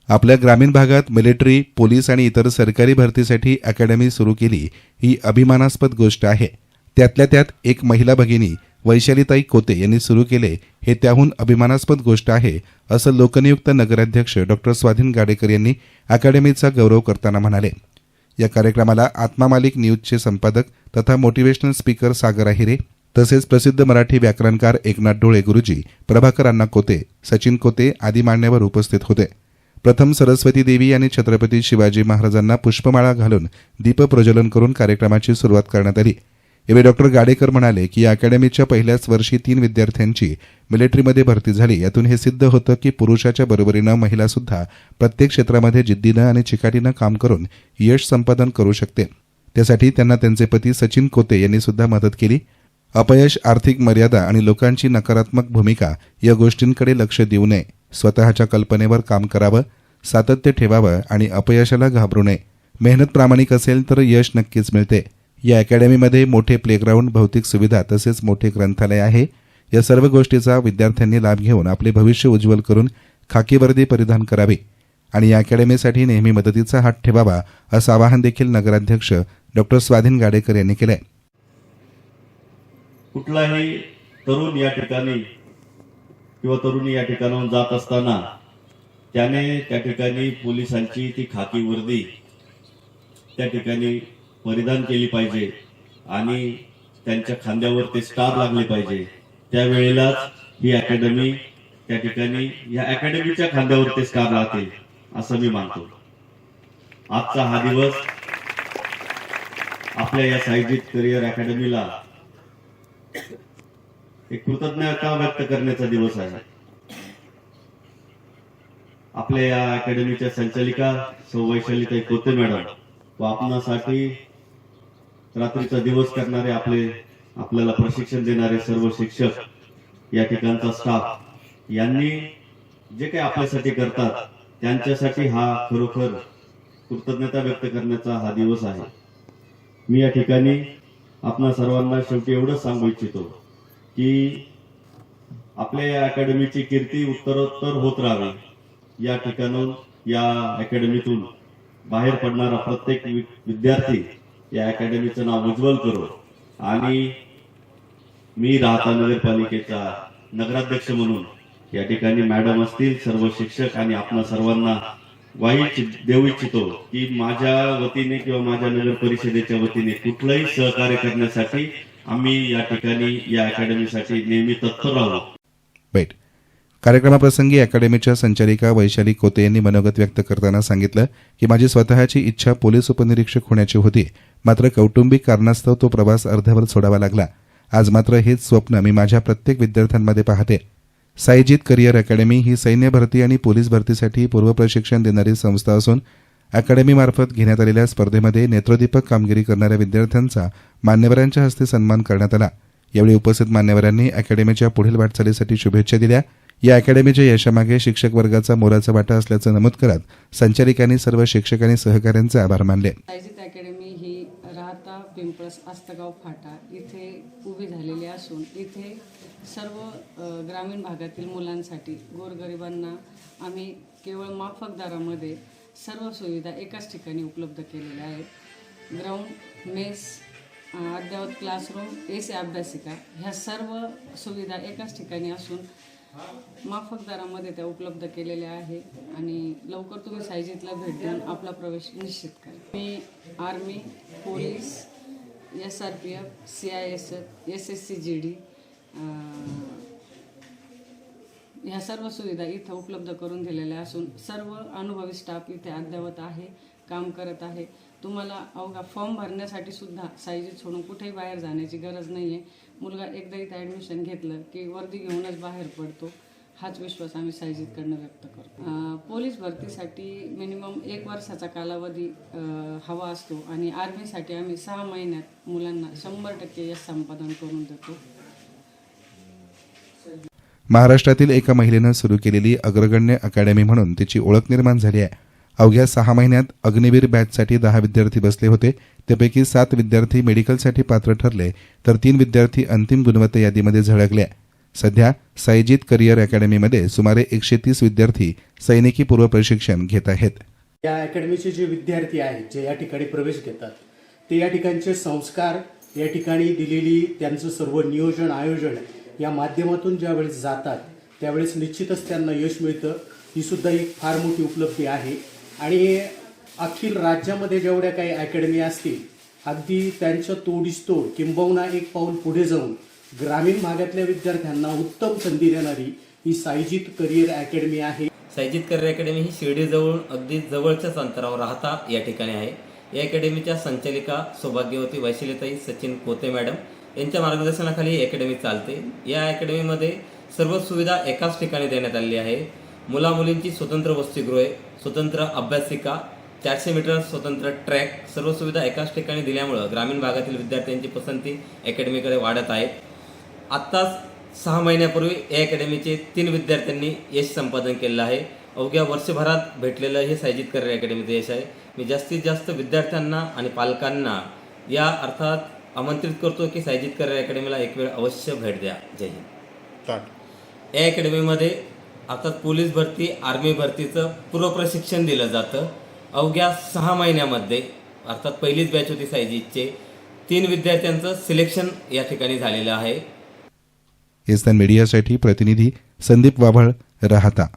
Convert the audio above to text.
आपल्या ग्रामीण भागात मिलिटरी, पोलीस आणि इतर सरकारी भरतीसाठी अकॅडमी सुरू केली ही अभिमानास्पद गोष्ट आहे. त्यातल्या त्यात एक महिला भगिनी वैशालीताई कोते यांनी सुरू केले हे त्याहून अभिमानास्पद गोष्ट आहे, असं लोकनियुक्त नगराध्यक्ष डॉ. स्वाधीन गाडेकर यांनी अकॅडमीचा गौरव करताना म्हणाले. या कार्यक्रमाला आत्मा मालिक न्यूजचे संपादक तथा मोटिवेशनल स्पीकर सागर आहिरे तसेच प्रसिद्ध मराठी व्याकरणकार एकनाथ डोळे गुरुजी, प्रभाकर अण्णा कोते, सचिन कोते आदी मान्यवर उपस्थित होते. प्रथम सरस्वती देवी आणि छत्रपती शिवाजी महाराजांना पुष्पमाळा घालून दीपप्रज्वलन करून कार्यक्रमाची सुरुवात करण्यात आली. यावेळी डॉ. गाडेकर म्हणाले की या अकॅडमीच्या पहिल्याच वर्षी 3 विद्यार्थ्यांची मिलिटरीमध्ये भरती झाली. यातून हे सिद्ध होतं की पुरुषाच्या बरोबरीनं महिलासुद्धा प्रत्येक क्षेत्रामध्ये जिद्दीनं आणि चिकाटीनं काम करून यश संपादन करू शकते. त्यासाठी त्यांना त्यांचे पती सचिन कोते यांनी सुद्धा मदत केली. अपयश, आर्थिक मर्यादा आणि लोकांची नकारात्मक भूमिका या गोष्टींकडे लक्ष देऊ नये. स्वतःच्या कल्पनेवर काम करावं, सातत्य ठेवावं आणि अपयशाला घाबरू नये. मेहनत प्रामाणिक असेल तर यश नक्कीच मिळते. या अकॅडमीमध्ये मोठे प्लेग्राऊंड, भौतिक सुविधा तसेच मोठे ग्रंथालय आहे. या सर्व गोष्टीचा विद्यार्थ्यांनी लाभ घेऊन आपले भविष्य उज्ज्वल करून खाकी वर्दी परिधान करावे आणि या अकॅडमीसाठी नेहमी मदतीचा हात ठेवावा, असं आवाहन देखील नगराध्यक्ष डॉ. स्वाधीन गाडेकर यांनी केलंय. कुठलाही तरुण या ठिकाणी किंवा तरुणी या ठिकाणाहून जात असताना त्याने त्या ठिकाणी पोलिसांची ती खाकी वर्दी त्या ठिकाणी परिधान केली पाहिजे आणि त्यांच्या खांद्यावर ते स्टार लागले पाहिजे. त्यावेळेलाच ही अकॅडमी त्या ठिकाणी या अकॅडमीच्या खांद्यावर ते स्टार राहतील असं मी मानतो. आजचा हा दिवस आपल्या या सायजित करिअर अकॅडमीला एक कृतज्ञता व्यक्त करण्याचा दिवस आहे. आपल्या या अकॅडमीच्या संचालिका सौ वैशालीताई कोते मॅडम व आपणासाठी रात्रीचा दिवस करणारे आपल्याला प्रशिक्षण देणारे सर्व शिक्षक, या ठिकाणचा स्टाफ यांनी जे काही आपल्यासाठी करतात त्यांच्यासाठी हा खरोखर कृतज्ञता व्यक्त करण्याचा हा दिवस आहे. मी या ठिकाणी आपणा सर्वांना शेवटी एवढंच सांगू इच्छितो की आपल्या या अकॅडमीची कीर्ती उत्तरोत्तर होत राहावी. या ठिकाणून, या अकॅडमीतून बाहेर पडणारा प्रत्येक विद्यार्थी या अकॅडमीचं नाव उज्ज्वल करो आणि मी राहता नगरपालिकेचा नगराध्यक्ष म्हणून या ठिकाणी मॅडम असतील, सर्व शिक्षक आणि आपणा सर्वांना ग्वाही देऊ इच्छितो की माझ्या वतीने किंवा माझ्या नगर परिषदेच्या वतीने कुठलंही सहकार्य करण्यासाठी आम्ही या ठिकाणी या अकॅडमीसाठी नेहमी तत्पर राहू. कार्यक्रमाप्रसंगी अकॅडमीच्या संचालिका वैशाली कोते यांनी मनोगत व्यक्त करताना सांगितलं की माझी स्वतःची इच्छा पोलीस उपनिरीक्षक होण्याची होती, मात्र कौटुंबिक कारणास्तव तो प्रवास अर्ध्यावर सोडावा लागला. आज मात्र हेच स्वप्न मी माझ्या प्रत्येक विद्यार्थ्यांमध्ये पाहते. सायजित करिअर अकॅडमी ही सैन्य भरती आणि पोलीस भरतीसाठी पूर्वप्रशिक्षण देणारी संस्था असून अकॅडमीमार्फत घेण्यात आलेल्या स्पर्धेमध्ये नेत्रोदीपक कामगिरी करणाऱ्या विद्यार्थ्यांचा मान्यवरांच्या हस्ते सन्मान करण्यात आला. यावेळी उपस्थित मान्यवरांनी अकॅडमीच्या पुढील वाटचालीसाठी शुभेच्छा दिल्या. या अकॅडमीच्या यशामागे शिक्षक वर्गाचा मोलाचा वाटा असल्याचं नमूद करत संचालिकांनी सर्व शिक्षक आणि सहकाऱ्यांचे आभार मानले. सायजित अकॅडमी ही राहता पिंपळस आस्तगाव फाटा इथे उभी झालेली असून इथे सर्व ग्रामीण भागातील मुलांसाठी, गोरगरिबांना आम्ही केवळ माफक दरामध्ये सर्व सुविधा एकाच ठिकाणी उपलब्ध केलेल्या आहेत. ग्राउंड, मेस, अद्ययावत क्लासरूम, AC अभ्यासिका ह्या सर्व सुविधा एकाच ठिकाणी असून माफक दरामध्ये त्या उपलब्ध केलेल्या आहे आणि लवकर तुम्ही सायजितला भेट देऊन आपला प्रवेश निश्चित करा. मी army, police, SRPF, CISF, SSCGD ह्या सर्व सुविधा इथं उपलब्ध करून दिलेल्या असून सर्व अनुभवी स्टाफ इथे अद्ययावत आहे, काम करत आहे. तुम्हाला अवघा फॉर्म भरण्यासाठी सुद्धा सायजित सोडून कुठेही बाहेर जाण्याची गरज नाही आहे. मुलगा एकदा इथं ॲडमिशन घेतलं की वर्दी घेऊनच बाहेर पडतो, हाच विश्वास आम्ही सायजितकडनं व्यक्त करतो. पोलीस भरतीसाठी मिनिमम 1 वर्षाचा कालावधी हवा असतो आणि आर्मीसाठी आम्ही 6 महिन्यात मुलांना 100% यश संपादन करून देतो. महाराष्ट्रातील एका महिलेनं सुरू केलेली अग्रगण्य अकॅडमी म्हणून तिची ओळख निर्माण झाली आहे. अवघ्या 6 महिन्यात अग्निवीर बॅचसाठी 10 विद्यार्थी बसले होते. त्यापैकी 7 विद्यार्थी मेडिकलसाठी पात्र ठरले तर 3 विद्यार्थी अंतिम गुणवत्ता यादीमध्ये झळकले. सध्या सायजित करिअर अकॅडमीमध्ये सुमारे 130 विद्यार्थी सैनिकी पूर्व प्रशिक्षण घेत आहेत. या अकॅडमीचे जे विद्यार्थी आहेत जे या ठिकाणी प्रवेश घेतात ते या ठिकाणचे संस्कार, या ठिकाणी दिलेली त्यांचं सर्व नियोजन आयोजन या माध्यमातून ज्यावेळेस जातात त्यावेळेस निश्चितच त्यांना यश मिळतं. ही सुद्धा एक फार मोठी उपलब्धी आहे. आणि अखिल राज्यामध्ये जेवढ्या काही अकॅडमी असतील अगदी त्यांच्या तोडीसतोड किंबहुना एक पाऊल पुढे जाऊन ग्रामीण भागातल्या विद्यार्थ्यांना उत्तम संधी देणारी ही सायजित करिअर अकॅडमी आहे. सायजित करिअर अकॅडमी ही शिर्डीजवळ अगदी जवळच्याच अंतरावर राहता या ठिकाणी आहे. या अकॅडमीच्या संचालिका सौभाग्यवती वैशालीताई सचिन कोते मॅडम यांच्या मार्गदर्शनाखाली ही अकॅडमी चालते. या अकॅडमीमध्ये सर्व सुविधा एकाच ठिकाणी देण्यात आलेली आहे. मुलामुलींची स्वतंत्र वसतिगृहे, स्वतंत्र अभ्यासिका, 400 मीटर स्वतंत्र ट्रॅक, सर्व सुविधा एकाच ठिकाणी दिल्यामुळं ग्रामीण भागातील विद्यार्थ्यांची पसंती अकॅडमीकडे वाढत आहे. आत्ताच 6 महिन्यापूर्वी या अकॅडमीचे 3 विद्यार्थ्यांनी यश संपादन केलेलं आहे. अवघ्या वर्षभरात भेटलेलं हे सायजित करिअर अकॅडमीचं यश आहे. मी जास्तीत जास्त विद्यार्थ्यांना आणि पालकांना या अर्थात आमंत्रित करतो की सायजित करिअर अकॅडमीला एक वेळ अवश्य भेट द्या. जय हिंद. या अकॅडमीमध्ये अर्थात पोलीस भरती, आर्मी भरतीचं पूर्व प्रशिक्षण दिलं जातं. अवघ्या 6 महिन्यामध्ये अर्थात पहिलीच बॅच होती सायजितचे 3 विद्यार्थ्यांचं सिलेक्शन या ठिकाणी झालेलं आहे. एस्तान मीडियासाठी प्रतिनिधी संदीप वाभळ, राहता.